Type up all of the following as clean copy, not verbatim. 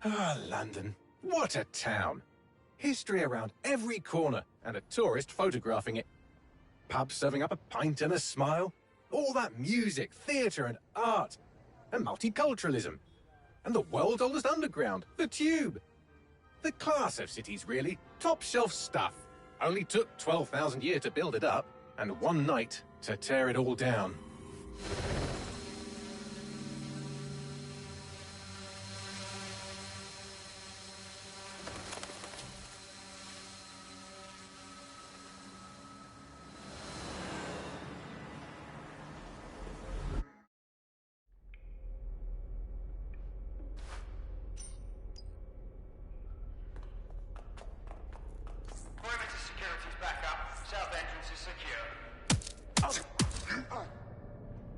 Ah, London. What a town. History around every corner, and a tourist photographing it. Pubs serving up a pint and a smile. All that music, theatre and art. And multiculturalism. And the world's oldest underground, the Tube. The class of cities, really. Top shelf stuff. Only took 12,000 years to build it up, and one night to tear it all down.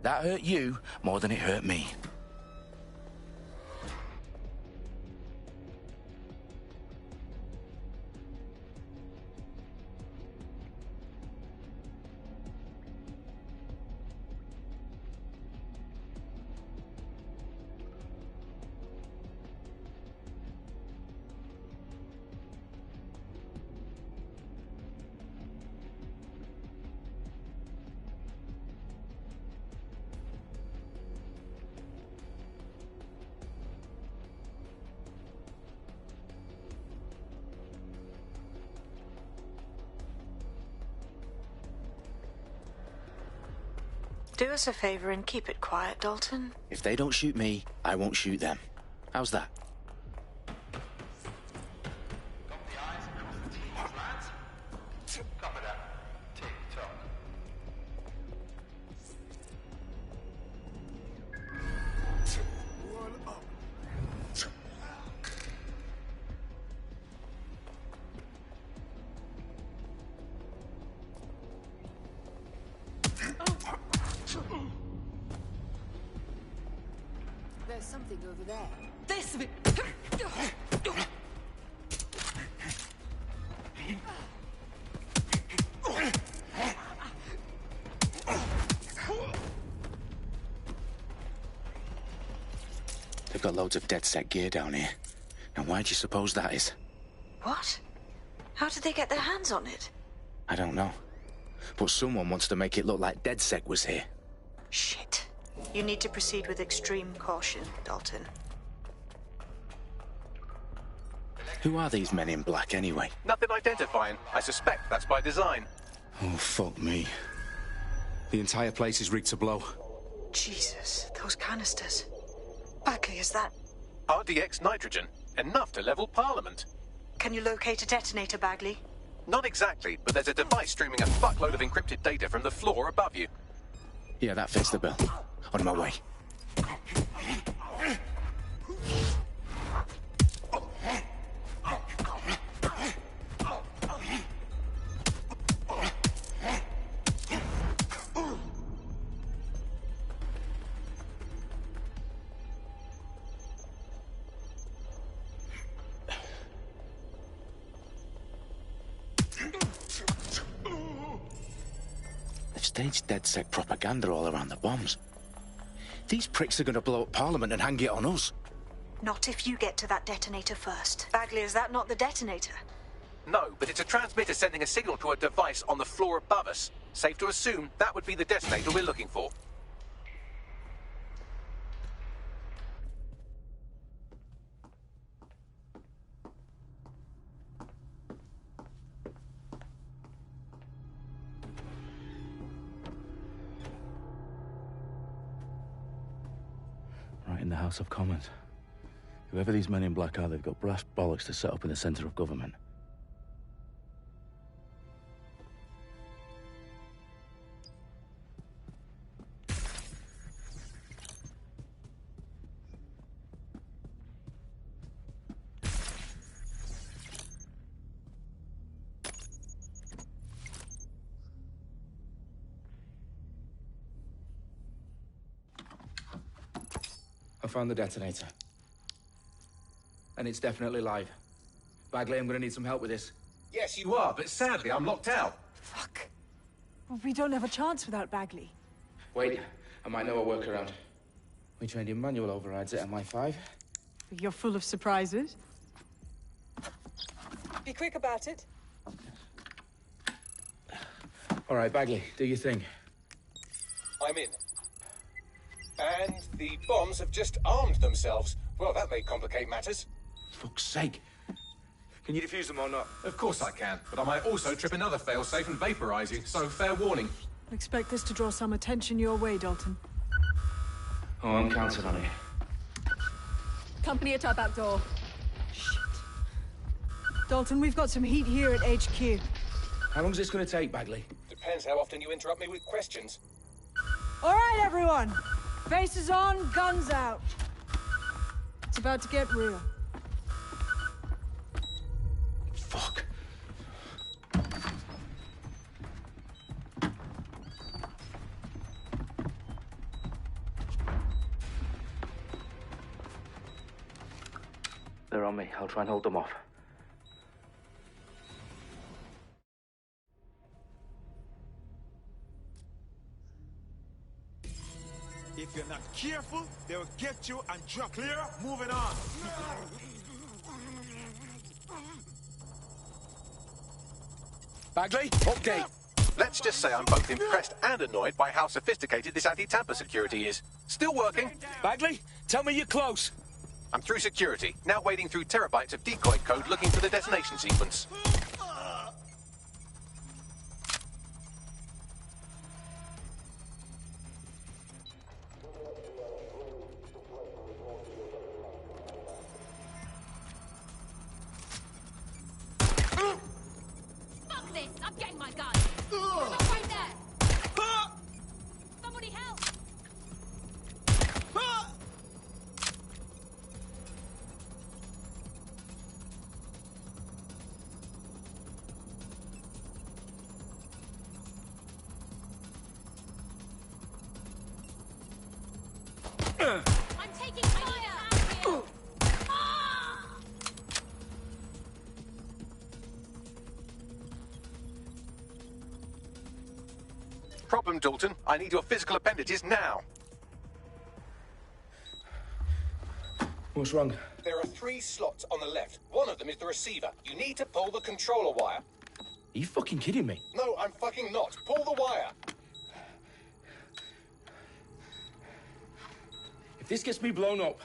That hurt you more than it hurt me. Do us a favor and keep it quiet, Dalton. If they don't shoot me, I won't shoot them. How's that? Got the eyes across the T's, lads. Copy that. Tick-tock. There's something over there. This bit. They've got loads of DedSec gear down here. Now why do you suppose that is? What? How did they get their hands on it? I don't know. But someone wants to make it look like DedSec was here. Shit. You need to proceed with extreme caution, Dalton. Who are these men in black anyway? Nothing identifying. I suspect that's by design. Oh, fuck me. The entire place is rigged to blow. Jesus, those canisters. Bagley, is that... RDX nitrogen. Enough to level Parliament. Can you locate a detonator, Bagley? Not exactly, but there's a device streaming a fuckload of encrypted data from the floor above you. Yeah, that fits the bill. On my way. They've staged DedSec propaganda all around the bombs. These pricks are going to blow up Parliament and hang it on us. Not if you get to that detonator first. Bagley, is that not the detonator? No, but it's a transmitter sending a signal to a device on the floor above us. Safe to assume that would be the detonator we're looking for. Right in the House of Commons. Whoever these men in black are, they've got brass bollocks to set up in the centre of government. I found the detonator. And it's definitely live. Bagley, I'm gonna need some help with this. Yes, you are, but sadly I'm locked out. Fuck. We don't have a chance without Bagley. Wait, I might know a workaround. We trained in manual overrides at MI5. You're full of surprises. Be quick about it. All right, Bagley, do your thing. I'm in. And the bombs have just armed themselves. Well, that may complicate matters. Fuck's sake. Can you defuse them or not? Of course I can, but I might also trip another failsafe and vaporize you, so fair warning. Expect this to draw some attention your way, Dalton. Oh, I'm counting on it. Company at our back door. Shit. Dalton, we've got some heat here at HQ. How long's this going to take, Bagley? Depends how often you interrupt me with questions. All right, everyone. Faces on, guns out. It's about to get real. Fuck. They're on me. I'll try and hold them off. If you're not careful, they will get you and draw clear. Moving on. Bagley, update. Let's just say I'm both impressed and annoyed by how sophisticated this anti-tamper security is. Still working. Bagley, tell me you're close. I'm through security, now wading through terabytes of decoy code looking for the detonation sequence. Fuck this! I'm getting my gun! Not right there! Somebody help! I'm taking fire! Problem, Dalton. I need your physical appendages now. What's wrong? There are 3 slots on the left. One of them is the receiver. You need to pull the controller wire. Are you fucking kidding me? No, I'm fucking not. Pull the wire. If this gets me blown up...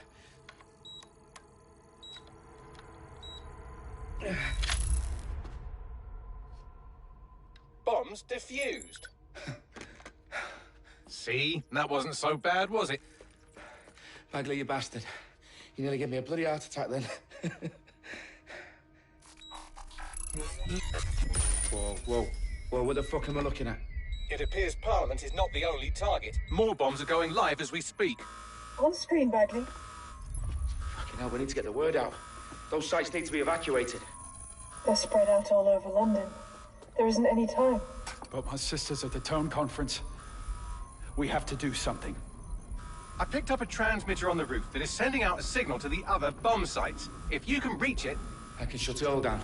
Bombs defused. See? That wasn't so bad, was it? Bagley, you bastard. You nearly gave me a bloody heart attack then. Whoa. What the fuck am I looking at? It appears Parliament is not the only target. More bombs are going live as we speak. On screen, Bagley. Fucking hell, we need to get the word out. Those sites need to be evacuated. They're spread out all over London. There isn't any time. But my sister's at the town conference. We have to do something. I picked up a transmitter on the roof that is sending out a signal to the other bomb sites. If you can reach it... I can shut it all down.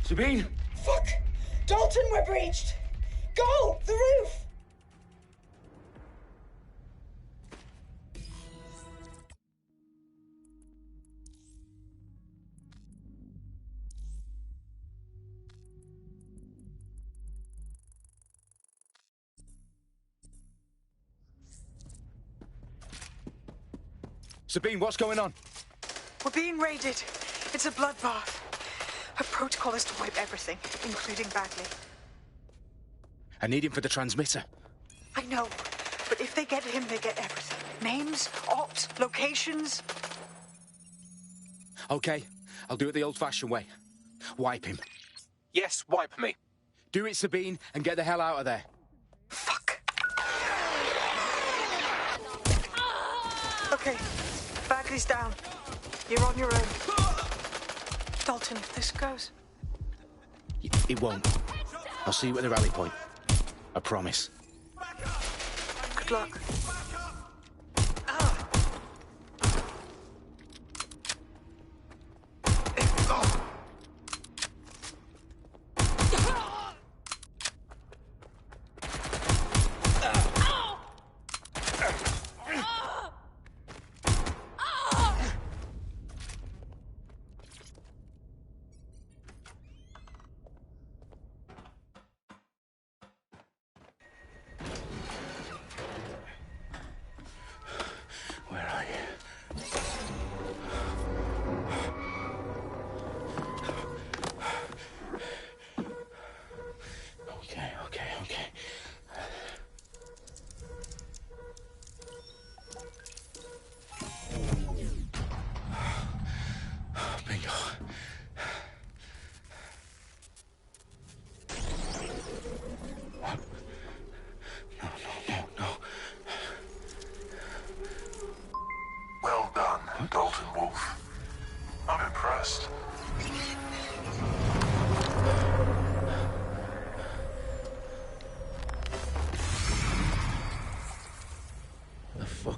Sabine! Fuck! Dalton, we're breached! Go! The roof! Sabine, what's going on? We're being raided. It's a bloodbath. Our protocol is to wipe everything, including Bagley. I need him for the transmitter. I know, but if they get him, they get everything. Names, opt, locations. Okay, I'll do it the old-fashioned way. Wipe him. Yes, wipe me. Do it, Sabine, and get the hell out of there. Fuck. Okay, Bagley's down. You're on your own. Dalton, if this goes... It won't. I'll see you at the rally point. I promise. Good luck.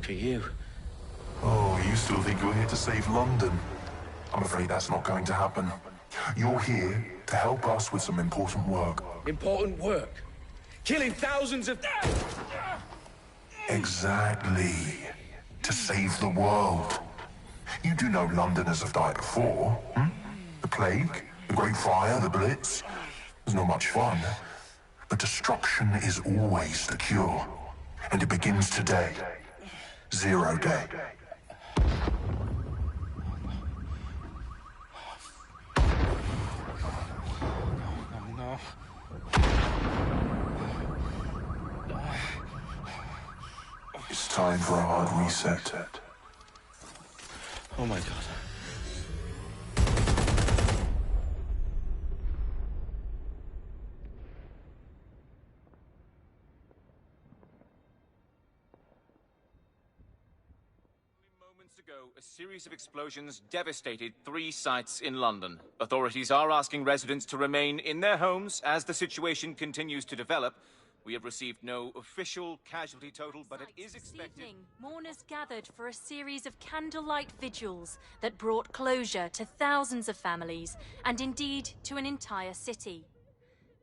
for you. Oh, you still think you're here to save London? I'm afraid that's not going to happen. You're here to help us with some important work. Important work? Killing thousands of... Exactly. To save the world. You do know Londoners have died before, hmm? The plague, the Great Fire, the Blitz. It's not much fun. But destruction is always the cure. And it begins today. 0 day. No. It's time for a hard reset. Oh my God. Moments ago, a series of explosions devastated 3 sites in London. Authorities are asking residents to remain in their homes as the situation continues to develop. We have received no official casualty total, but it is expected... This evening, mourners gathered for a series of candlelight vigils that brought closure to thousands of families, and indeed to an entire city.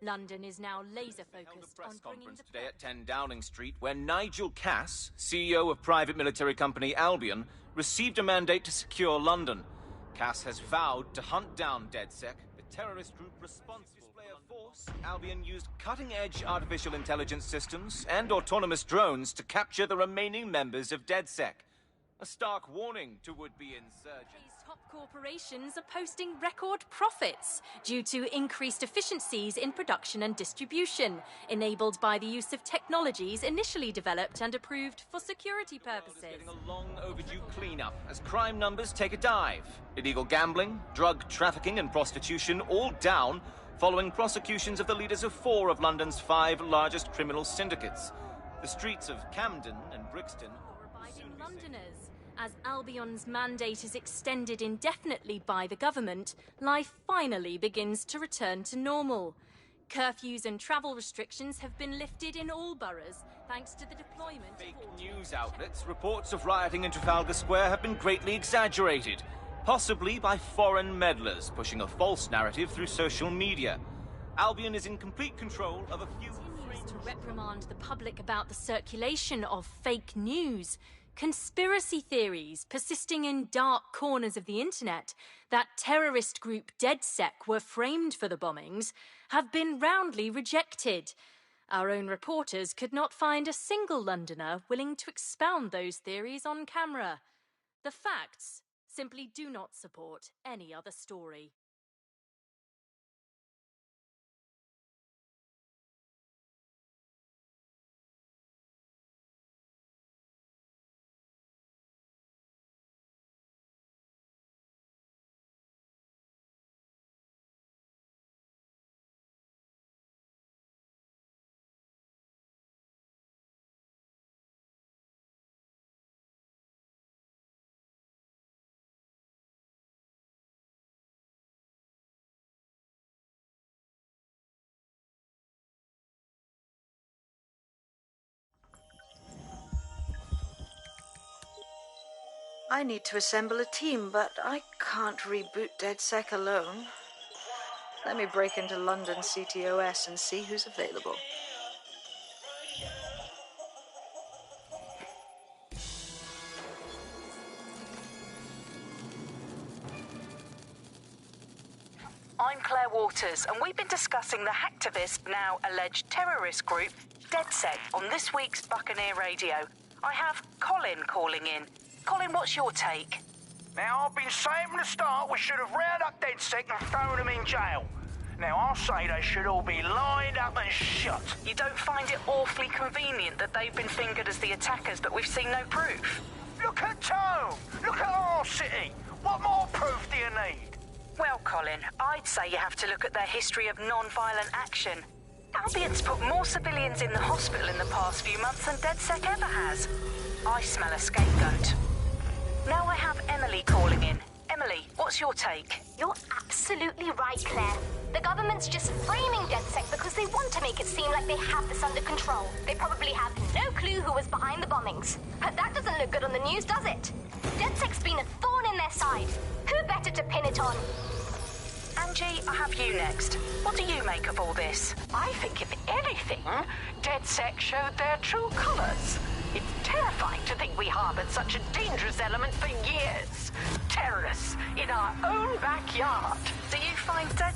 London is now laser-focused on bringing the... today at 10 Downing Street, where Nigel Cass, CEO of private military company Albion, received a mandate to secure London. Cass has vowed to hunt down DedSec, the terrorist group responsible for display of force. Albion used cutting-edge artificial intelligence systems and autonomous drones to capture the remaining members of DedSec. A stark warning to would-be insurgents. These top corporations are posting record profits due to increased efficiencies in production and distribution, enabled by the use of technologies initially developed and approved for security purposes. Getting a long overdue cleanup as crime numbers take a dive. Illegal gambling, drug trafficking and prostitution all down following prosecutions of the leaders of 4 of London's 5 largest criminal syndicates. The streets of Camden and Brixton... Londoners. As Albion's mandate is extended indefinitely by the government, life finally begins to return to normal. Curfews and travel restrictions have been lifted in all boroughs, thanks to the deployment Fake news outlets, reports of rioting in Trafalgar Square have been greatly exaggerated, possibly by foreign meddlers pushing a false narrative through social media. Albion is in complete control of a few... to reprimand the public about the circulation of fake news. Conspiracy theories persisting in dark corners of the internet that terrorist group DedSec were framed for the bombings have been roundly rejected. Our own reporters could not find a single Londoner willing to expound those theories on camera. The facts simply do not support any other story. I need to assemble a team, but I can't reboot DedSec alone. Let me break into London CTOS and see who's available. I'm Claire Waters, and we've been discussing the hacktivist, now alleged terrorist group, DedSec, on this week's Buccaneer Radio. I have Colin calling in. Colin, what's your take? Now, I've been saying from the start we should have rounded up DedSec and thrown them in jail. Now, I'll say they should all be lined up and shot. You don't find it awfully convenient that they've been fingered as the attackers, but we've seen no proof? Look at Tone! Look at our city! What more proof do you need? Well, Colin, I'd say you have to look at their history of non-violent action. Albion's put more civilians in the hospital in the past few months than DedSec ever has. I smell a scapegoat. Now I have Emily calling in. Emily, what's your take? You're absolutely right, Claire. The government's just framing DedSec because they want to make it seem like they have this under control. They probably have no clue who was behind the bombings. But that doesn't look good on the news, does it? DedSec's been a thorn in their side. Who better to pin it on? Angie, I have you next. What do you make of all this? I think if anything, DedSec showed their true colours. It's terrifying to think we harboured such a dangerous element for years. Terrorists in our own backyard. Do you find Dead...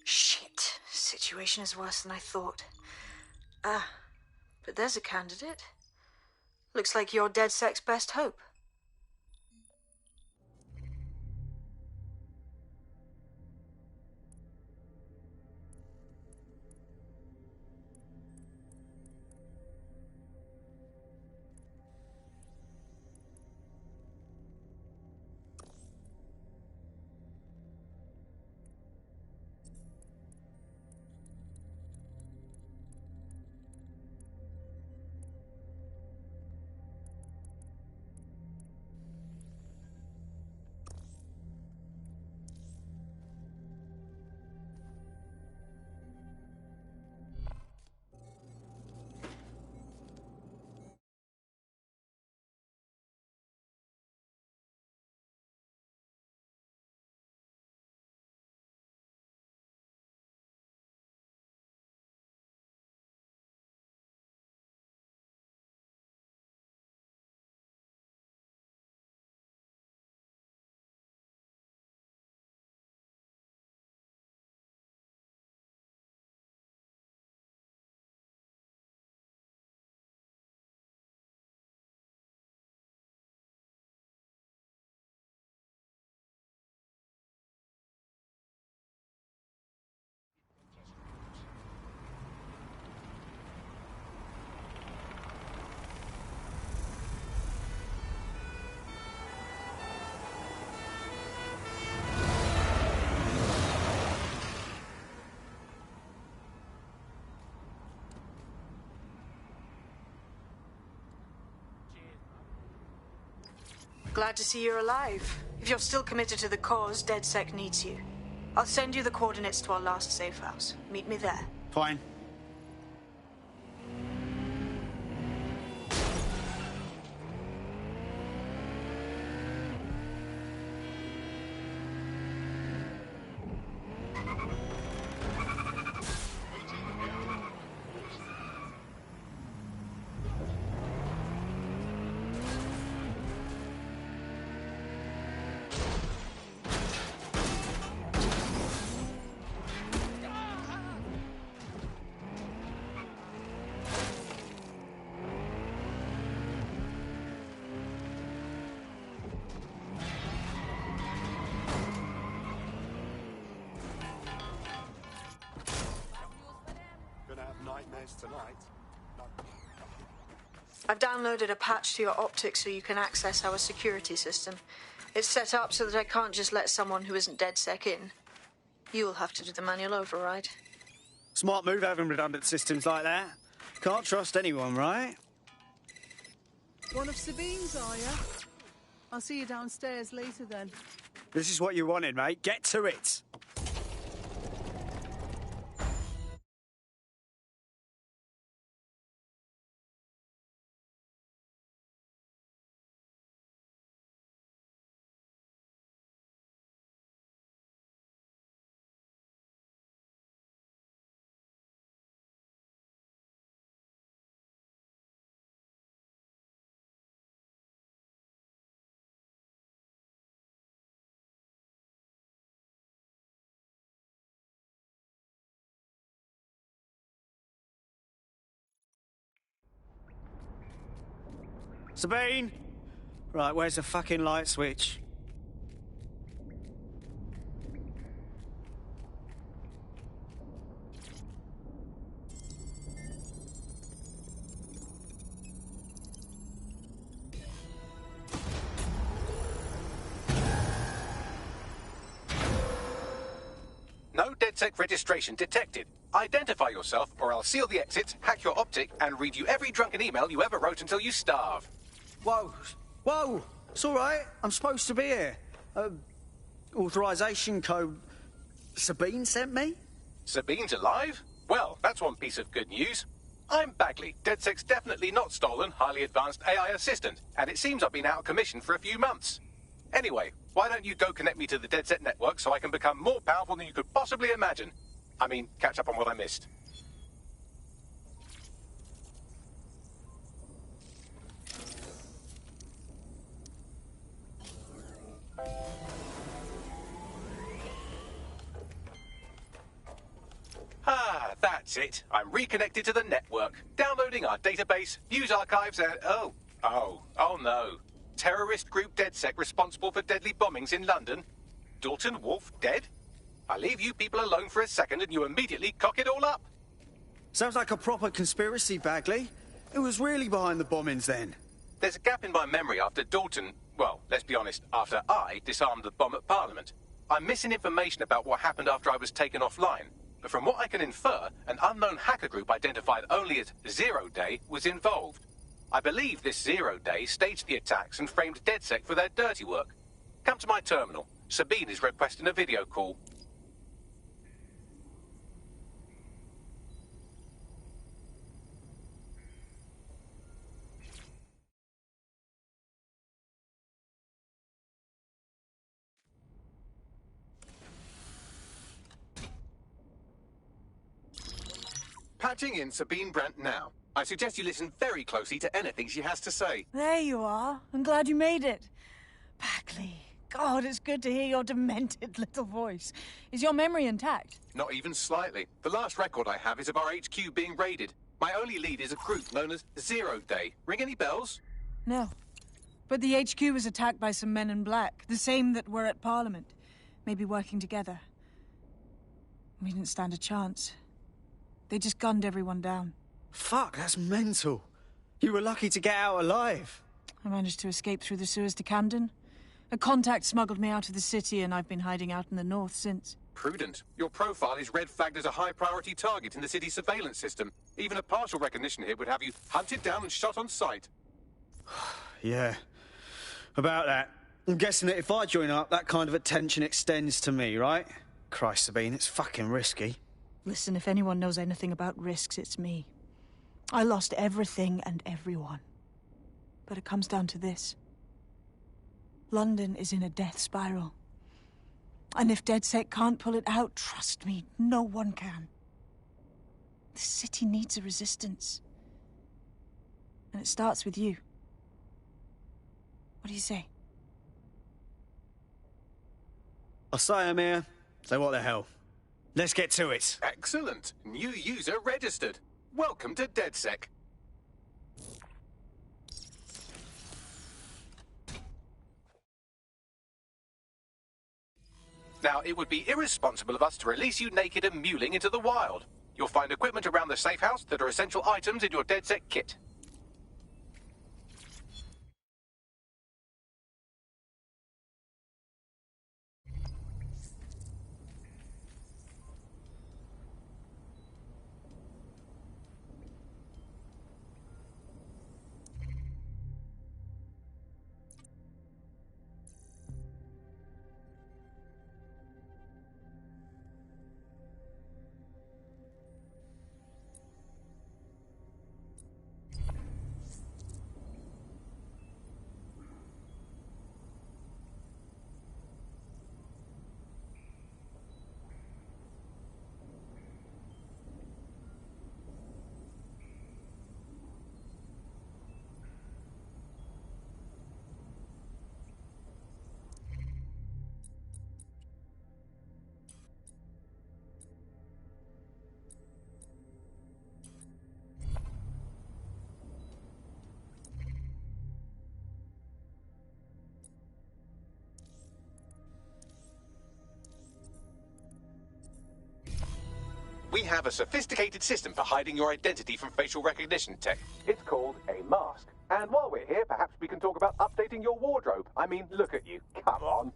Shit. Situation is worse than I thought. But there's a candidate. Looks like you're DedSec's best hope. Glad to see you're alive. If you're still committed to the cause, DedSec needs you. I'll send you the coordinates to our last safe house. Meet me there. Fine. Tonight. I've downloaded a patch to your optics so you can access our security system. It's set up so that I can't just let someone who isn't DedSec in. You'll have to do the manual override. Smart move having redundant systems like that. Can't trust anyone, right? One of Sabine's, are you? I'll see you downstairs later then. This is what you wanted, mate. Get to it. Sabine! Right, where's the fucking light switch? DedSec registration detected. Identify yourself, or I'll seal the exits, hack your optic, and read you every drunken email you ever wrote until you starve. Whoa. Whoa. It's all right. I'm supposed to be here. Authorization code Sabine sent me? Sabine's alive? Well, that's one piece of good news. I'm Bagley, DedSec's definitely not stolen, highly advanced AI assistant, and it seems I've been out of commission for a few months. Anyway, why don't you go connect me to the DedSec network so I can become more powerful than you could possibly imagine? I mean, catch up on what I missed. Ah, that's it. I'm reconnected to the network, downloading our database, news archives, and... Oh no. Terrorist group DedSec responsible for deadly bombings in London. Dalton Wolf dead? I leave you people alone for a second and you immediately cock it all up. Sounds like a proper conspiracy, Bagley. Who was really behind the bombings then? There's a gap in my memory after Dalton... Well, let's be honest, after I disarmed the bomb at Parliament. I'm missing information about what happened after I was taken offline. But from what I can infer, an unknown hacker group identified only as Zero Day was involved. I believe this Zero Day staged the attacks and framed DedSec for their dirty work. Come to my terminal. Sabine is requesting a video call. Patching in Sabine Brandt now. I suggest you listen very closely to anything she has to say. There you are. I'm glad you made it. Bagley, God, it's good to hear your demented little voice. Is your memory intact? Not even slightly. The last record I have is of our HQ being raided. My only lead is a group known as Zero Day. Ring any bells? No. But the HQ was attacked by some men in black, the same that were at Parliament. Maybe working together. We didn't stand a chance. They just gunned everyone down. Fuck, that's mental. You were lucky to get out alive. I managed to escape through the sewers to Camden. A contact smuggled me out of the city, and I've been hiding out in the north since. Prudent. Your profile is red flagged as a high-priority target in the city's surveillance system. Even a partial recognition hit would have you hunted down and shot on sight. Yeah. About that. I'm guessing that if I join up, that kind of attention extends to me, right? Christ, Sabine, it's fucking risky. Listen, if anyone knows anything about risks, it's me. I lost everything and everyone. But it comes down to this. London is in a death spiral. And if DedSec can't pull it out, trust me, no one can. The city needs a resistance. And it starts with you. What do you say? I say I'm here, so what the hell? Let's get to it. Excellent. New user registered. Welcome to DedSec. Now, it would be irresponsible of us to release you naked and mewling into the wild. You'll find equipment around the safe house that are essential items in your DedSec kit. We have a sophisticated system for hiding your identity from facial recognition tech. It's called a mask. And while we're here, perhaps we can talk about updating your wardrobe. I mean, look at you. Come on.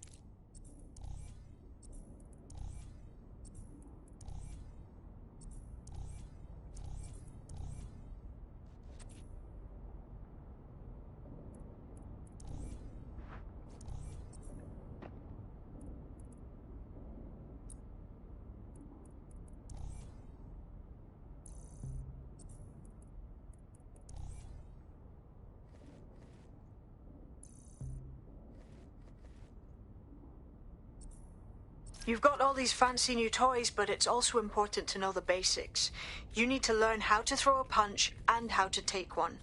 You've got all these fancy new toys, but it's also important to know the basics. You need to learn how to throw a punch and how to take one.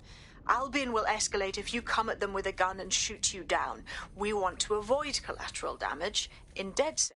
Albion will escalate if you come at them with a gun and shoot you down. We want to avoid collateral damage. In DedSec...